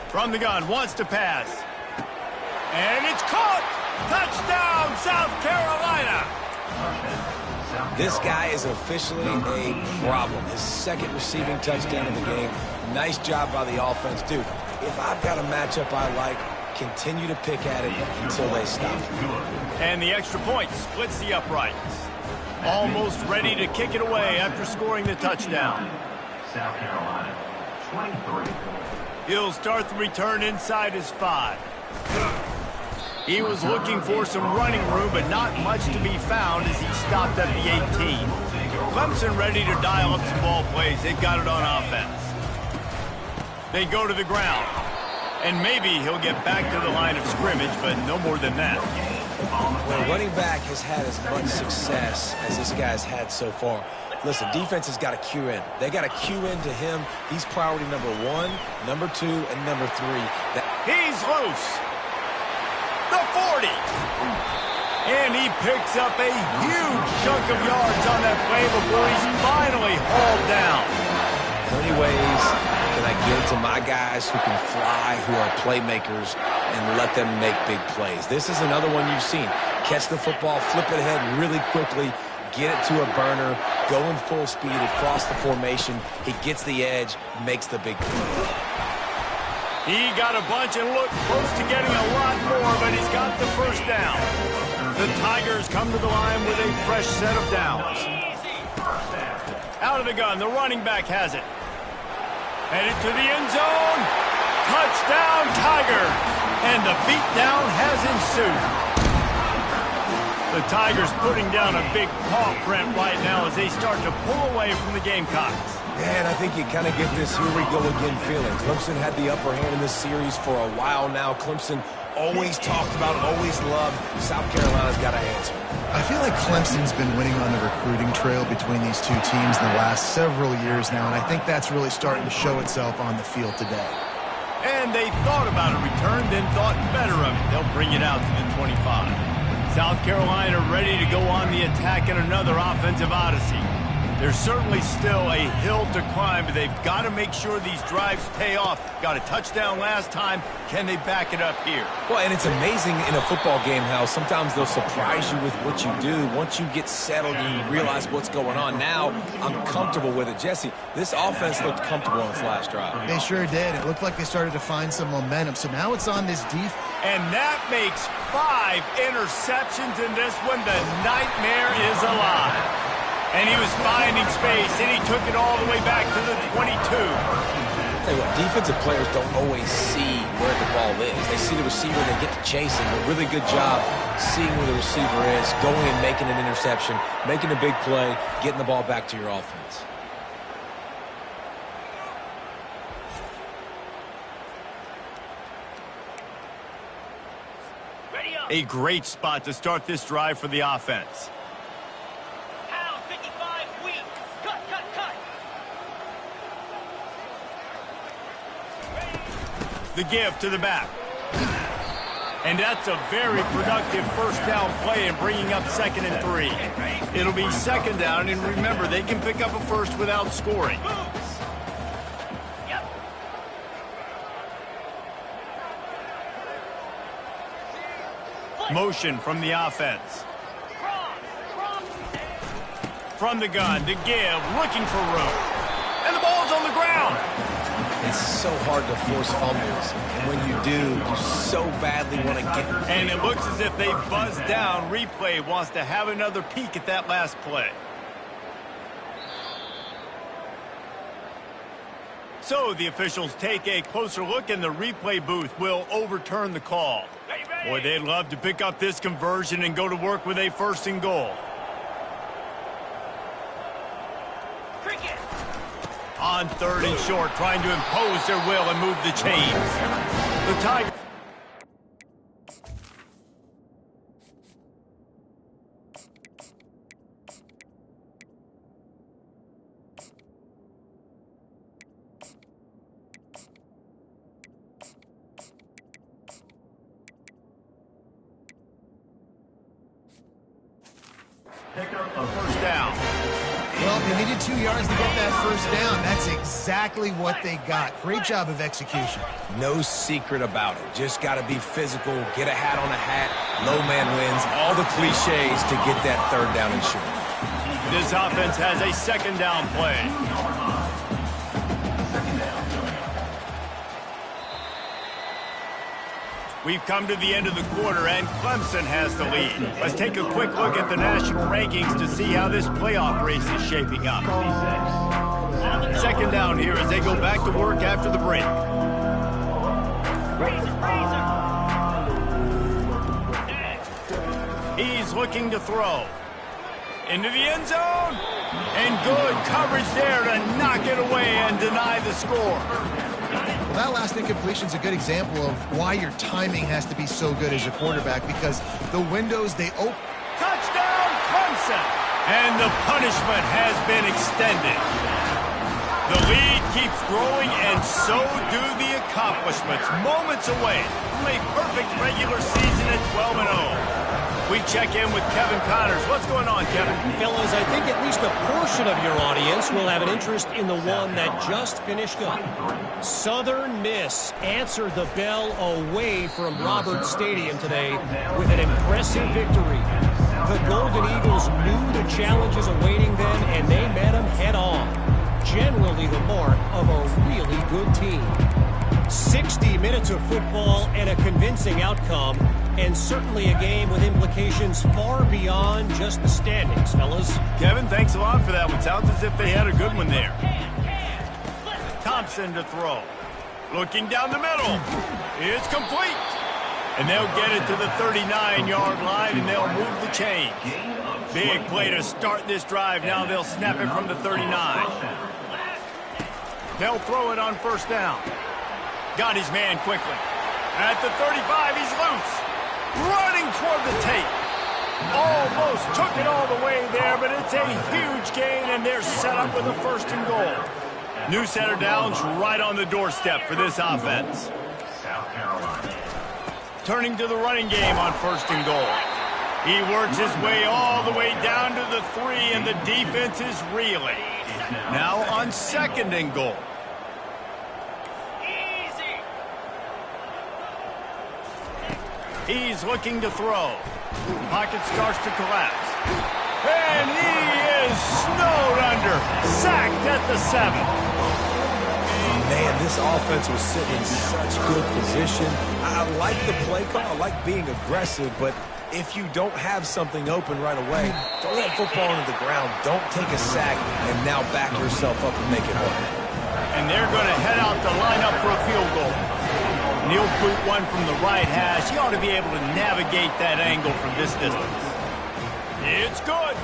From the gun, wants to pass. And it's caught! Touchdown, South Carolina! This guy is officially a problem. His 2nd receiving touchdown of the game. Nice job by the offense. Dude, if I've got a matchup I like, continue to pick at it until they stop. And the extra point splits the uprights. Almost ready to kick it away after scoring the touchdown. South Carolina, 23. He'll start the return inside his 5. He was looking for some running room, but not much to be found as he stopped at the 18. Clemson ready to dial up some ball plays. They've got it on offense. They go to the ground. And maybe he'll get back to the line of scrimmage, but no more than that. When a running back has had as much success as this guy's had so far, listen, defense has got to cue in. They got to cue into him. He's priority number 1, number 2, and number 3. He's loose. The 40. And he picks up a huge chunk of yards on that play before he's finally hauled down. How many ways can I give to my guys who can fly, who are playmakers, and let them make big plays? This is another one you've seen. Catch the football, flip it ahead really quickly, get it to a burner, go in full speed across the formation. He gets the edge, makes the big play. He got a bunch and looked close to getting a lot more, but he's got the 1st down. The Tigers come to the line with a fresh set of downs. Out of the gun, the running back has it. Headed to the end zone. Touchdown, Tiger. And the beatdown has ensued. The Tigers putting down a big paw print right now as they start to pull away from the Gamecocks. Man, I think you kind of get this here we go again feeling. Clemson had the upper hand in this series for a while now. Clemson always talked about, always loved. South Carolina's got to answer. I feel like Clemson's been winning on the recruiting trail between these two teams in the last several years now, and I think that's really starting to show itself on the field today. And they thought about a return, then thought better of it. They'll bring it out to the 25. South Carolina ready to go on the attack in another offensive odyssey. There's certainly still a hill to climb, but they've got to make sure these drives pay off. Got a touchdown last time. Can they back it up here? Well, and it's amazing in a football game how sometimes they'll surprise you with what you do. Once you get settled and you realize what's going on, now I'm comfortable with it. Jesse, this offense looked comfortable on its last drive. They sure did. It looked like they started to find some momentum. So now it's on this defense. And that makes 5 interceptions in this one. The nightmare is alive. And he was finding space, and he took it all the way back to the 22. Tell you what, defensive players don't always see where the ball is. They see the receiver, they get to chase him. A really good job seeing where the receiver is, going and making an interception, making a big play, getting the ball back to your offense. A great spot to start this drive for the offense. The give to the back. And that's a very productive first down play and bringing up 2nd and 3. It'll be 2nd down, and remember, they can pick up a first without scoring. Motion from the offense. From the gun, to give, looking for room. And the ball's on the ground. It's so hard to force fumbles. And when you do, you so badly want to get... And it looks as if they buzzed down. Replay wants to have another peek at that last play. So the officials take a closer look, and the replay booth will overturn the call. Boy, they'd love to pick up this conversion and go to work with a 1st and goal. On 3rd and short, trying to impose their will and move the chains. The Tigers. Pick up a 1st down. Well, they needed 2 yards to get that 1st down. That's exactly what they got. Great job of execution. No secret about it. Just got to be physical, get a hat on a hat, low man wins, all the cliches to get that 3rd down and short. This offense has a 2nd down play. We've come to the end of the quarter, and Clemson has the lead. Let's take a quick look at the national rankings to see how this playoff race is shaping up. 2nd down here as they go back to work after the break. He's looking to throw. Into the end zone. And good coverage there to knock it away and deny the score. Well, that last incompletion is a good example of why your timing has to be so good as a quarterback, because the windows they open. Touchdown, Clemson! And the punishment has been extended. The lead keeps growing, and so do the accomplishments. Moments away from a perfect regular season at 12-0. We check in with Kevin Connors. What's going on, Kevin? Fellas, I think at least a portion of your audience will have an interest in the one that just finished up. Southern Miss answered the bell away from Roberts Stadium today with an impressive victory. The Golden Eagles knew the challenges awaiting them, and they met them head-on. Generally the mark of a really good team. 60 minutes of football and a convincing outcome, and certainly a game with implications far beyond just the standings, fellas. Kevin, thanks a lot for that one. Sounds as if they had a good one there. Thompson to throw. Looking down the middle. It's complete. And they'll get it to the 39-yard line, and they'll move the chains. Big play to start this drive. Now they'll snap it from the 39. They'll throw it on 1st down. Got his man quickly. At the 35, he's loose. Running toward the tape. Almost took it all the way there, but it's a huge gain, and they're set up with a 1st and goal. New center downs right on the doorstep for this offense. Turning to the running game on 1st and goal. He works his way all the way down to the 3, and the defense is reeling. Now on 2nd and goal. He's looking to throw. Pocket starts to collapse. And he is snowed under. Sacked at the 7. Man, this offense was sitting in such good position. I like the play call. I like being aggressive, but if you don't have something open right away, throw that football into the ground. Don't take a sack and now back yourself up and make it hard. And they're going to head out to line up for a field goal. He'll boot one from the right hash. He ought to be able to navigate that angle from this distance. It's good.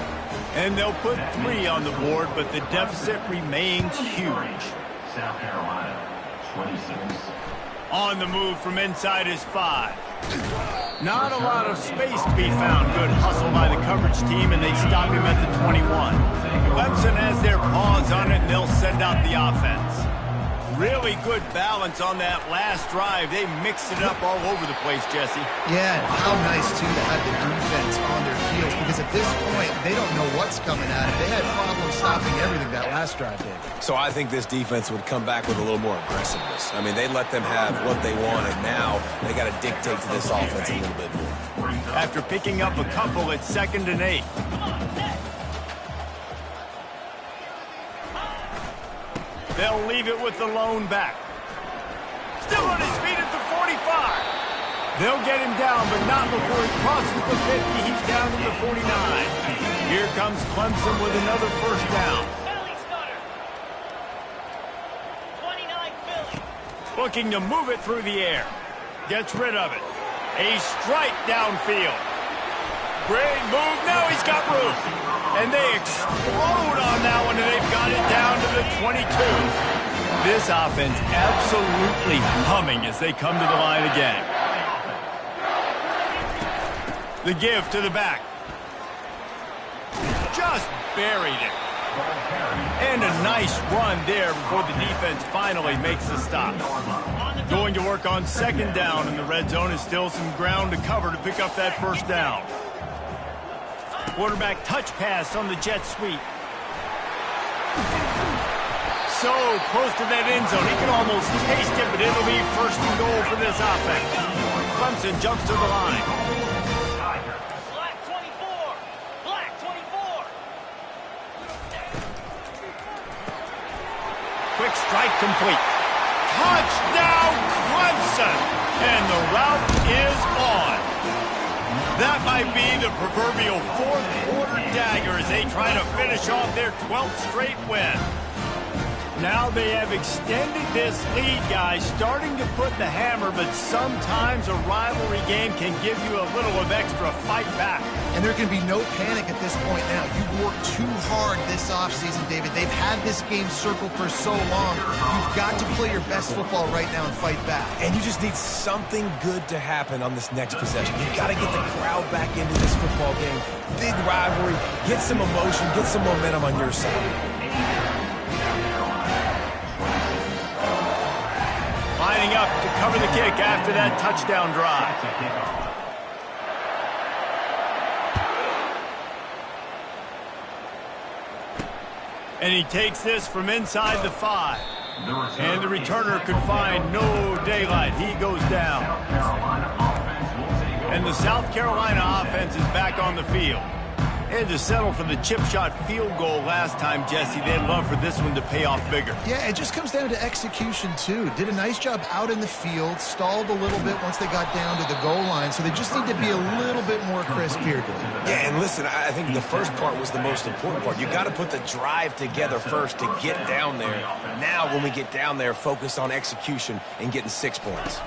And they'll put 3 on the board, but the deficit remains huge. South Carolina, 26. On the move from inside is 5. Not a lot of space to be found. Good hustle by the coverage team, and they stop him at the 21. Clemson has their paws on it, and they'll send out the offense. Really good balance on that last drive. They mixed it up all over the place, Jesse. Yeah, and how nice, too, to have the defense on their heels, because at this point, they don't know what's coming at it. They had problems stopping everything that last drive did. So I think this defense would come back with a little more aggressiveness. I mean, they let them have what they want, and now they got to dictate to this offense a little bit more. After picking up a couple, it's 2nd and 8. They'll leave it with the lone back. Still on his feet at the 45. They'll get him down, but not before he crosses the 50. He's down to the 49. Here comes Clemson with another first down. Looking to move it through the air. Gets rid of it. A strike downfield. Great move. Now he's got room. And they explode on that one, and they've got it down to the 22. This offense absolutely humming as they come to the line again. The give to the back. Just buried it. And a nice run there before the defense finally makes the stop. Going to work on 2nd down, and the red zone is still some ground to cover to pick up that first down. Quarterback touch pass on the jet sweep. So close to that end zone. He can almost taste it, but it'll be 1st and goal for this offense. Clemson jumps to the line. Black 24. Black 24. Quick strike complete. Touchdown, Clemson! And the route is on. That might be the proverbial 4th-quarter dagger as they try to finish off their 12th straight win. Now they have extended this lead, guys, starting to put the hammer, but sometimes a rivalry game can give you a little of extra fight back. And there can be no panic at this point now. You've worked too hard this offseason, David. They've had this game circled for so long. You've got to play your best football right now and fight back. And you just need something good to happen on this next possession. You've got to get the crowd back into this football game. Big rivalry. Get some emotion. Get some momentum on your side. Lining up to cover the kick after that touchdown drive. And he takes this from inside the 5. And the returner could find no daylight. He goes down. And the South Carolina offense is back on the field. They had to settle for the chip shot field goal last time, Jesse. They'd love for this one to pay off bigger. Yeah, it just comes down to execution, too. Did a nice job out in the field, stalled a little bit once they got down to the goal line, so they just need to be a little bit more crisp here. Yeah, and listen, I think the first part was the most important part. You got to put the drive together first to get down there. Now, when we get down there, focus on execution and getting 6 points.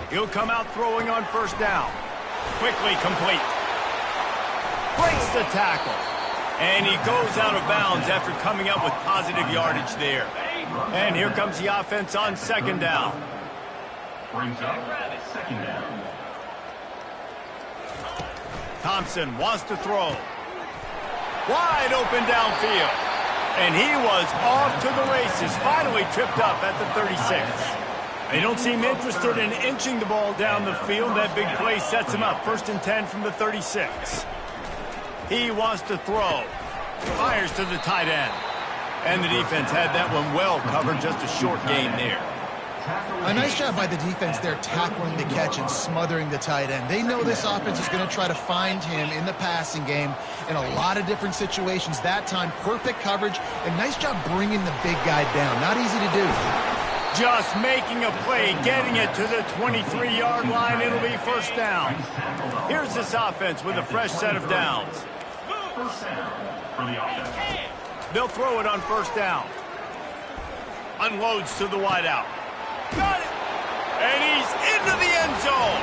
He'll come out throwing on 1st down. Quickly complete. Breaks the tackle. And he goes out of bounds after coming up with positive yardage there. And here comes the offense on 2nd down. Brings up 2nd down. Thompson wants to throw. Wide open downfield. And he was off to the races. Finally tripped up at the 36. They don't seem interested in inching the ball down the field. That big play sets him up. 1st and 10 from the 36. He wants to throw. Fires to the tight end. And the defense had that one well covered. Just a short gain there. A nice job by the defense there tackling the catch and smothering the tight end. They know this offense is going to try to find him in the passing game in a lot of different situations. That time, perfect coverage, and nice job bringing the big guy down. Not easy to do. Just making a play, getting it to the 23-yard line. It'll be 1st down. Here's this offense with a fresh set of downs. First down for the offense. They'll throw it on 1st down. Unloads to the wideout. Got it! And he's into the end zone.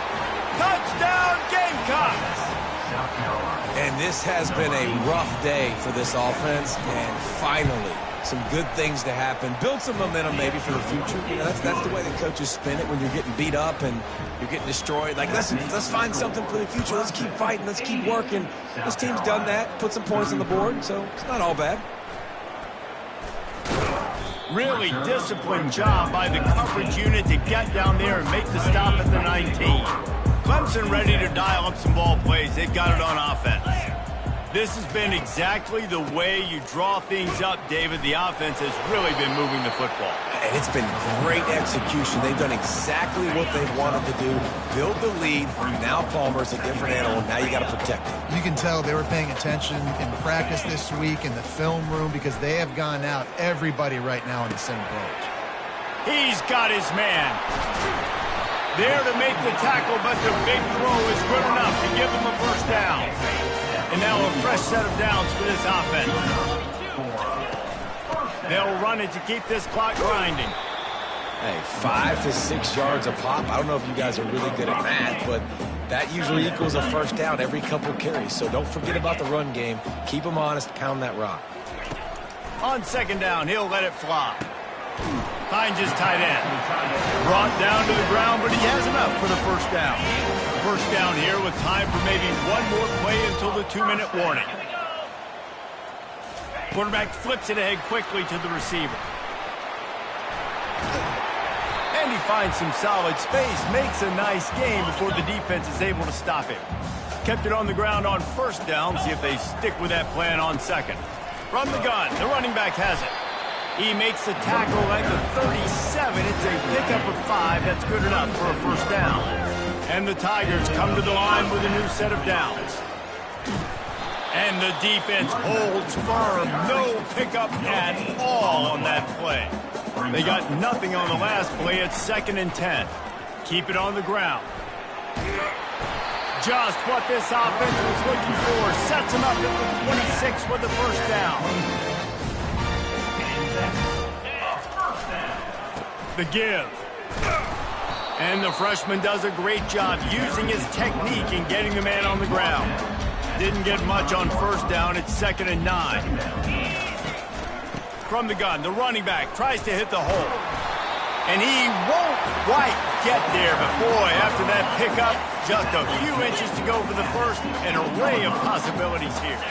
Touchdown, Gamecocks! And this has been a rough day for this offense, and finally, some good things to happen. Build some momentum maybe for the future. You know, that's the way the coaches spin it when you're getting beat up and you're getting destroyed. Like, listen, let's find something for the future. Let's keep fighting. Let's keep working. This team's done that, put some points on the board, so it's not all bad. Really disciplined job by the coverage unit to get down there and make the stop at the 19. Clemson ready to dial up some ball plays. They've got it on offense. This has been exactly the way you draw things up, David. The offense has really been moving the football. And it's been great execution. They've done exactly what they wanted to do. Build the lead. Now Palmer's a different animal. Now you got to protect him. You can tell they were paying attention in practice this week in the film room because they have gone out everybody right now in the same boat. He's got his man. There to make the tackle, but the big throw is good enough to give them a 1st down. And now a fresh set of downs for this offense. They'll run it to keep this clock grinding. Hey, 5 to 6 yards a pop. I don't know if you guys are really good at math, but that usually equals a 1st down every couple carries. So don't forget about the run game. Keep them honest. Pound that rock. On 2nd down, he'll let it fly. Finds his tight end. Brought down to the ground, but he has enough for the 1st down. 1st down here with time for maybe one more play until the 2-minute warning. Quarterback flips it ahead quickly to the receiver. And he finds some solid space, makes a nice game before the defense is able to stop him. Kept it on the ground on 1st down. See if they stick with that plan on 2nd. From the gun, the running back has it. He makes the tackle at the 37. It's a pickup of 5. That's good enough for a 1st down. And the Tigers come to the line with a new set of downs. And the defense holds firm. No pickup at all on that play. They got nothing on the last play. It's 2nd and 10. Keep it on the ground. Just what this offense was looking for. Sets him up at the 26 with the 1st down. The give. And the freshman does a great job using his technique and getting the man on the ground. Didn't get much on 1st down. It's 2nd and 9. From the gun, the running back tries to hit the hole. And he won't quite get there. But boy, after that pickup, just a few inches to go for the 1st. An array of possibilities here.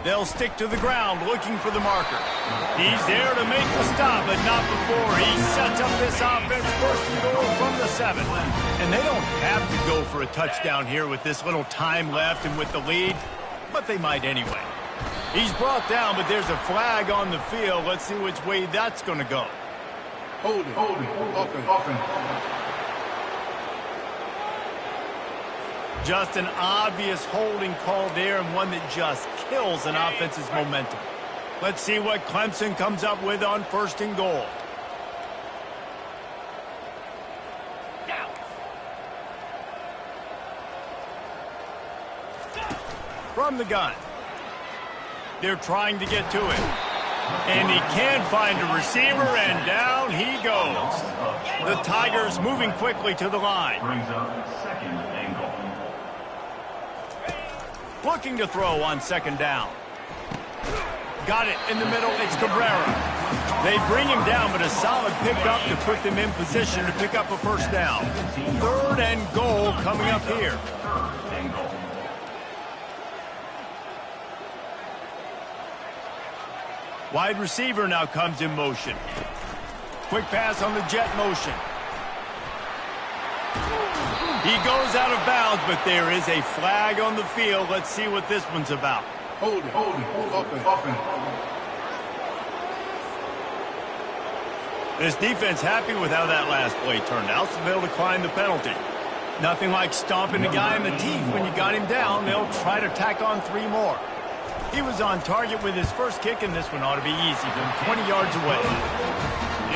They'll stick to the ground looking for the marker. He's there to make the stop, but not before. He sets up this offense 1st and goal from the 7. And they don't have to go for a touchdown here with this little time left and with the lead, but they might anyway. He's brought down, but there's a flag on the field. Let's see which way that's going to go. Holding. Just an obvious holding call there, and one that just kills an offense's momentum. Let's see what Clemson comes up with on 1st and goal. From the gun. They're trying to get to him. And he can find a receiver, and down he goes. The Tigers moving quickly to the line. Brings up 2nd and goal. Looking to throw on 2nd down. Got it in the middle. It's Cabrera. They bring him down, but a solid pickup to put them in position to pick up a 1st down. 3rd and goal coming up here. Wide receiver now comes in motion. Quick pass on the jet motion. He goes out of bounds, but there is a flag on the field. Let's see what this one's about. Hold it. Open. This defense happy with how that last play turned out, so they'll decline the penalty. Nothing like stomping a guy in the teeth when you got him down. They'll try to tack on 3 more. He was on target with his first kick, and this one ought to be easy from 20 yards away.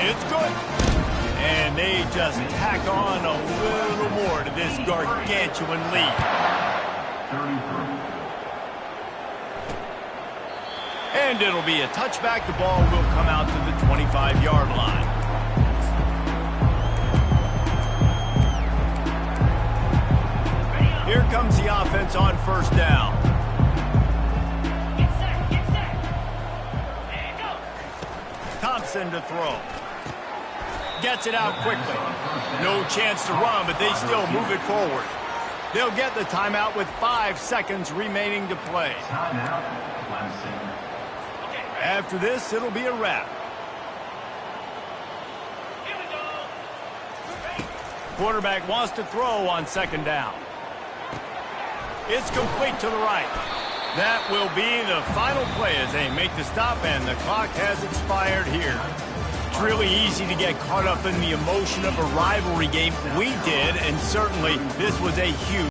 It's good. And they just tack on a little more to this gargantuan lead. 33. And it'll be a touchback. The ball will come out to the 25-yard line. Here comes the offense on first down. Get set. And go. Thompson to throw. Gets it out quickly. No chance to run, but they still move it forward. They'll get the timeout with 5 seconds remaining to play. Timeout, Clemson. After this, it'll be a wrap. Here we go. Quarterback wants to throw on second down. It's complete to the right. That will be the final play as they make the stop, and the clock has expired here. It's really easy to get caught up in the emotion of a rivalry game. We did, and certainly this was a huge